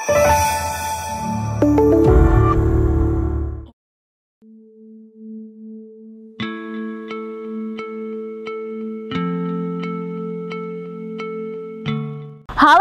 Halo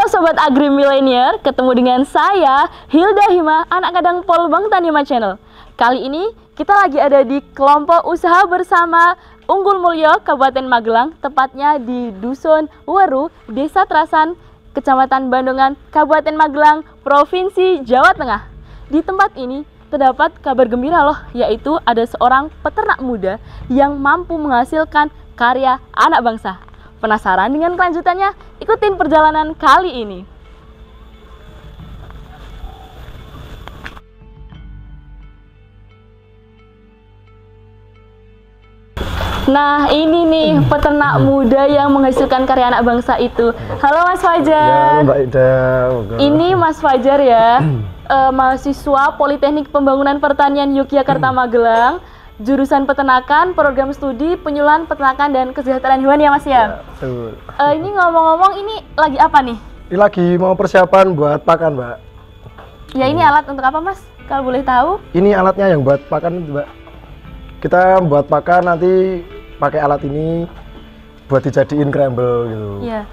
Sobat Agri Milenier, ketemu dengan saya Hilda Hima, anak kadang Polbang Tanima Channel. Kali ini kita lagi ada di kelompok usaha bersama Unggul Mulyo, Kabupaten Magelang, tepatnya di Dusun Weru, Desa Trasan, Kecamatan Bandongan, Kabupaten Magelang, Provinsi Jawa Tengah. Di tempat ini terdapat kabar gembira loh, yaitu ada seorang peternak muda yang mampu menghasilkan karya anak bangsa. Penasaran dengan kelanjutannya? Ikutin perjalanan kali ini. Nah, ini nih peternak muda yang menghasilkan karya anak bangsa itu. Halo Mas Fajar. Ya, Mbak Ida. Ini Mas Fajar ya, mahasiswa Politeknik Pembangunan Pertanian Yogyakarta Magelang, jurusan peternakan, program studi penyuluhan peternakan dan kesejahteraan hewan ya Mas ya? Betul. Ini ngomong-ngomong ini lagi apa nih? Ini lagi mau persiapan buat pakan, Mbak. Ya ini alat untuk apa Mas? Kalau boleh tahu? Ini alatnya yang buat pakan, Mbak. Kita buat pakan nanti pakai alat ini buat dijadiin crumble gitu. Iya.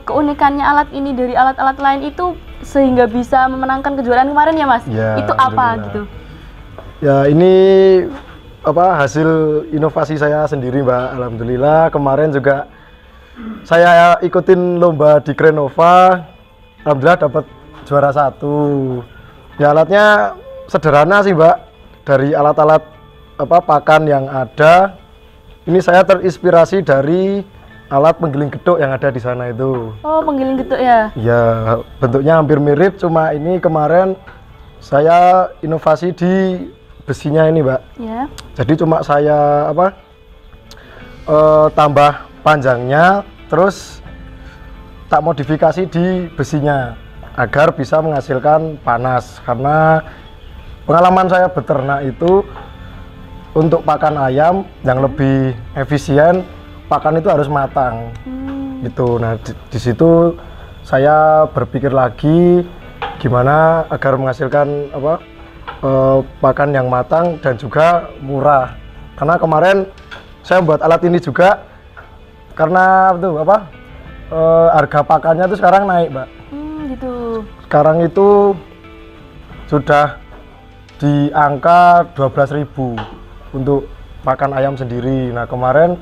Keunikannya alat ini dari alat-alat lain itu sehingga bisa memenangkan kejuaraan kemarin ya Mas? Ya, itu apa gitu? Ya ini hasil inovasi saya sendiri Mbak. Alhamdulillah kemarin juga saya ikutin lomba di Krenova. Alhamdulillah dapat juara 1. Ya alatnya sederhana sih Mbak. Dari alat-alat pakan yang ada. Ini saya terinspirasi dari alat penggiling gedok yang ada di sana itu. Oh, penggiling gedok ya? Ya, bentuknya hampir mirip, cuma ini kemarin saya inovasi di besinya ini Mbak. Ya. Jadi cuma saya tambah panjangnya, terus tak modifikasi di besinya agar bisa menghasilkan panas. Karena pengalaman saya beternak itu untuk pakan ayam yang lebih efisien, pakan itu harus matang. Gitu. Nah di situ saya berpikir lagi gimana agar menghasilkan pakan yang matang dan juga murah. Karena kemarin saya buat alat ini juga karena harga pakannya itu sekarang naik, Mbak. Gitu. Sekarang itu sudah di angka 12.000 untuk pakan ayam sendiri. Nah kemarin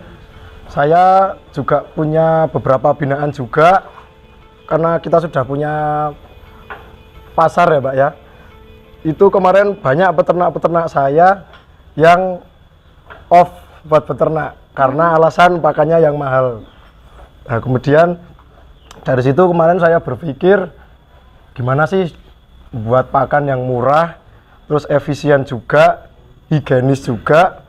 saya juga punya beberapa binaan juga karena kita sudah punya pasar ya Mbak ya. Itu kemarin banyak peternak-peternak saya yang off buat peternak karena alasan pakannya yang mahal. Nah kemudian dari situ kemarin saya berpikir gimana sih buat pakan yang murah, terus efisien juga, higienis juga,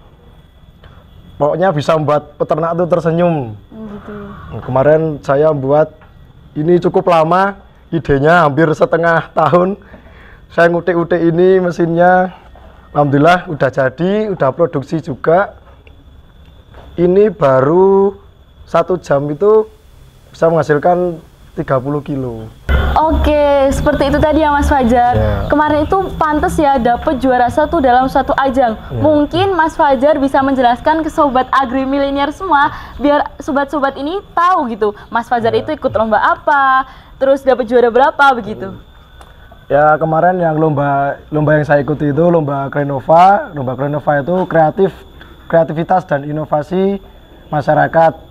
pokoknya bisa membuat peternak itu tersenyum. Gitu. Nah, kemarin saya buat ini cukup lama, idenya hampir setengah tahun. Saya ngutik-utik ini mesinnya, alhamdulillah udah jadi, udah produksi juga. Ini baru 1 jam itu bisa menghasilkan 30 kilo. Oke, seperti itu tadi ya Mas Fajar. Yeah. Kemarin itu pantas ya dapet juara 1 dalam suatu ajang. Yeah. Mungkin Mas Fajar bisa menjelaskan ke Sobat Agri Milenier semua, biar sobat-sobat ini tahu gitu, Mas Fajar itu ikut lomba apa, terus dapat juara berapa begitu. Ya kemarin yang lomba yang saya ikuti itu lomba Krenova. Lomba Krenova itu kreativitas dan inovasi masyarakat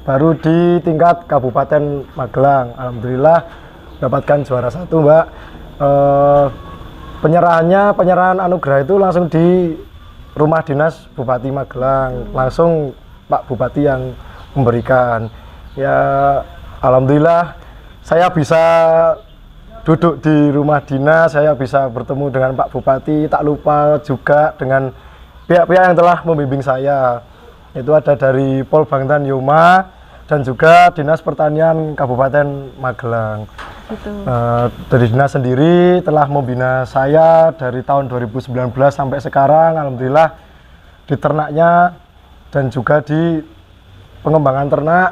baru di tingkat Kabupaten Magelang. Alhamdulillah dapatkan juara 1 Mbak. Penyerahan anugerah itu langsung di rumah dinas Bupati Magelang, langsung Pak Bupati yang memberikan. Ya alhamdulillah saya bisa duduk di rumah dinas, saya bisa bertemu dengan Pak Bupati, tak lupa juga dengan pihak-pihak yang telah membimbing saya. Itu ada dari Polbangtan Yoma dan juga Dinas Pertanian Kabupaten Magelang. Gitu. Dari dinas sendiri telah membina saya dari tahun 2019 sampai sekarang, alhamdulillah di ternaknya dan juga di pengembangan ternak.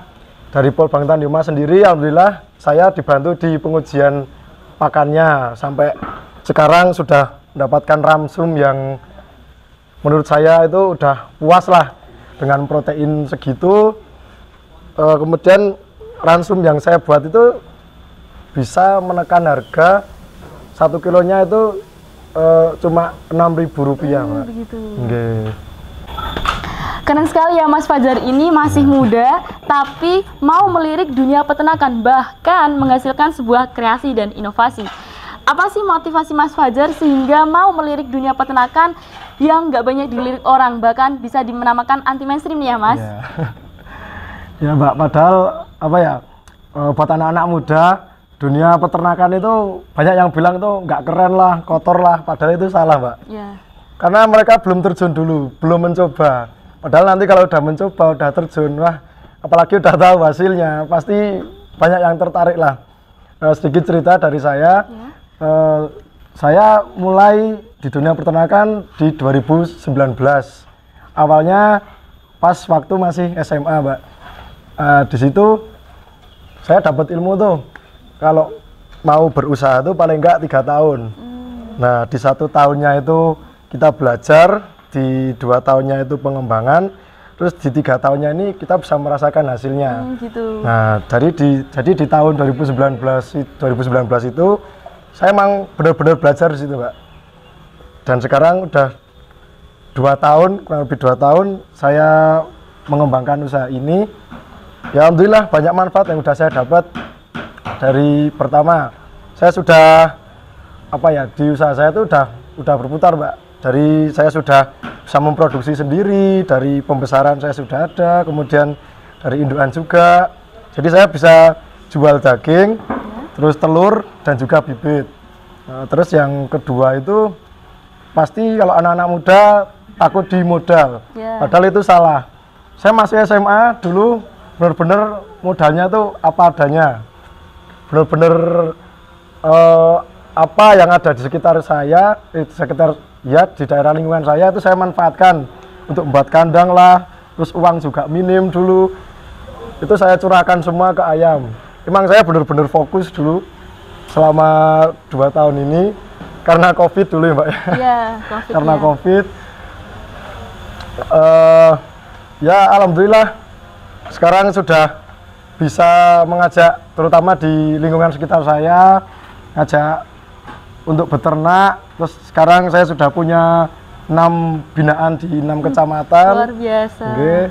Dari Polbangtan Yoma sendiri, alhamdulillah saya dibantu di pengujian pakannya sampai sekarang sudah mendapatkan ramsum yang menurut saya itu udah puas lah dengan protein segitu. Kemudian ransum yang saya buat itu bisa menekan harga 1 kilonya itu cuma Rp6.000, Pak. Begitu. Nggih. Keren sekali ya Mas Fajar ini masih muda tapi mau melirik dunia peternakan, bahkan menghasilkan sebuah kreasi dan inovasi. Apa sih motivasi Mas Fajar sehingga mau melirik dunia peternakan yang nggak banyak dilirik orang, bahkan bisa dinamakan anti mainstream nih ya Mas? Ya, ya Mbak, padahal apa ya, buat anak-anak muda dunia peternakan itu banyak yang bilang itu nggak keren lah, kotor lah, padahal itu salah Mbak. Ya. Karena mereka belum terjun dulu, belum mencoba. Padahal nanti kalau udah mencoba, udah terjun, wah apalagi udah tahu hasilnya, pasti banyak yang tertarik lah. Sedikit cerita dari saya, saya mulai di dunia peternakan di 2019. Awalnya pas waktu masih SMA Mbak. Di situ saya dapat ilmu tuh, kalau mau berusaha tuh paling enggak 3 tahun. Nah di 1 tahunnya itu kita belajar, di 2 tahunnya itu pengembangan, terus di 3 tahunnya ini kita bisa merasakan hasilnya. Gitu. Nah jadi di tahun 2019 itu saya emang benar-benar belajar di situ Mbak. Dan sekarang udah 2 tahun, kurang lebih 2 tahun saya mengembangkan usaha ini. Ya alhamdulillah banyak manfaat yang sudah saya dapat. Dari pertama, saya sudah apa ya, di usaha saya itu udah berputar Mbak. Dari saya sudah bisa memproduksi sendiri, dari pembesaran saya sudah ada, kemudian dari indukan juga. Jadi saya bisa jual daging, terus telur dan juga bibit. Terus yang kedua itu pasti kalau anak-anak muda takut di modal, padahal itu salah. Saya masih SMA dulu, benar-benar modalnya tuh apa adanya. Benar-benar apa yang ada di sekitar saya, di daerah lingkungan saya itu saya manfaatkan untuk membuat kandang lah, terus uang juga minim dulu, itu saya curahkan semua ke ayam. Emang saya benar-benar fokus dulu selama 2 tahun ini karena COVID dulu ya Mbak. Iya, COVID. Karena COVID. Ya alhamdulillah sekarang sudah bisa mengajak, terutama di lingkungan sekitar saya, ngajak untuk beternak. Terus sekarang saya sudah punya 6 binaan di 6 kecamatan. Luar biasa. Okay.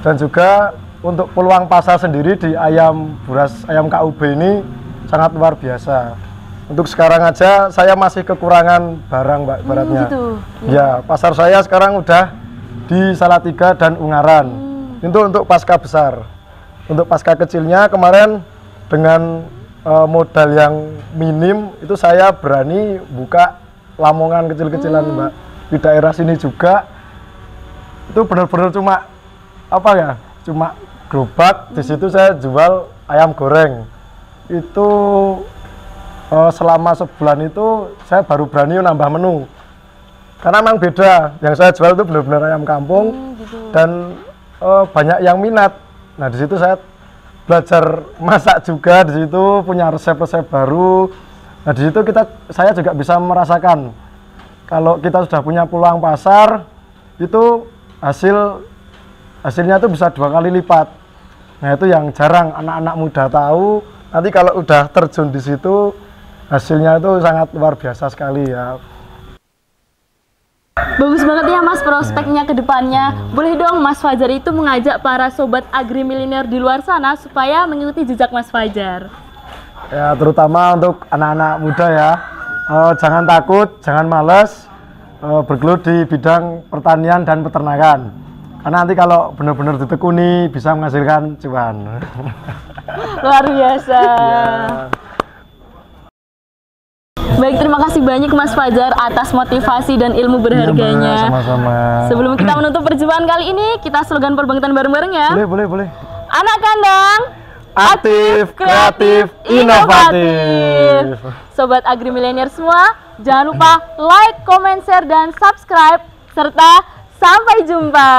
Dan juga untuk peluang pasar sendiri di ayam buras, ayam KUB ini sangat luar biasa. Untuk sekarang aja saya masih kekurangan barang Mbak, ibaratnya. Gitu. Ya, pasar saya sekarang udah di Salatiga dan Ungaran. Itu untuk pasca besar. Untuk pasca kecilnya kemarin dengan modal yang minim itu saya berani buka lamongan kecil-kecilan Mbak. Di daerah sini juga itu benar-benar cuma apa ya, cuma gerobak. Di situ saya jual ayam goreng. Itu selama sebulan itu saya baru berani nambah menu, karena memang beda. Yang saya jual itu benar-benar ayam kampung. Gitu. Dan banyak yang minat. Nah di situ saya belajar masak juga, di situ punya resep-resep baru. Nah di situ saya juga bisa merasakan kalau kita sudah punya peluang pasar itu hasilnya itu bisa 2 kali lipat. Nah itu yang jarang anak-anak muda tahu. Nanti kalau udah terjun di situ hasilnya itu sangat luar biasa sekali ya. Bagus banget ya Mas prospeknya ke depannya. Boleh dong Mas Fajar itu mengajak para sobat agri milenial di luar sana supaya mengikuti jejak Mas Fajar. Ya terutama untuk anak-anak muda ya, jangan takut, jangan malas bergelut di bidang pertanian dan peternakan. Karena nanti kalau benar-benar ditekuni bisa menghasilkan cuan. Luar biasa. Ya. Baik, terima kasih banyak Mas Fajar atas motivasi dan ilmu berharganya. Iya, sama-sama. Sebelum kita menutup perjumpaan kali ini, kita slogan perbangkitan bareng-bareng ya. Boleh. Anak kandang Aktif, kreatif, inovatif. Sobat agri milenial semua, jangan lupa like, comment, share, dan subscribe. Serta sampai jumpa.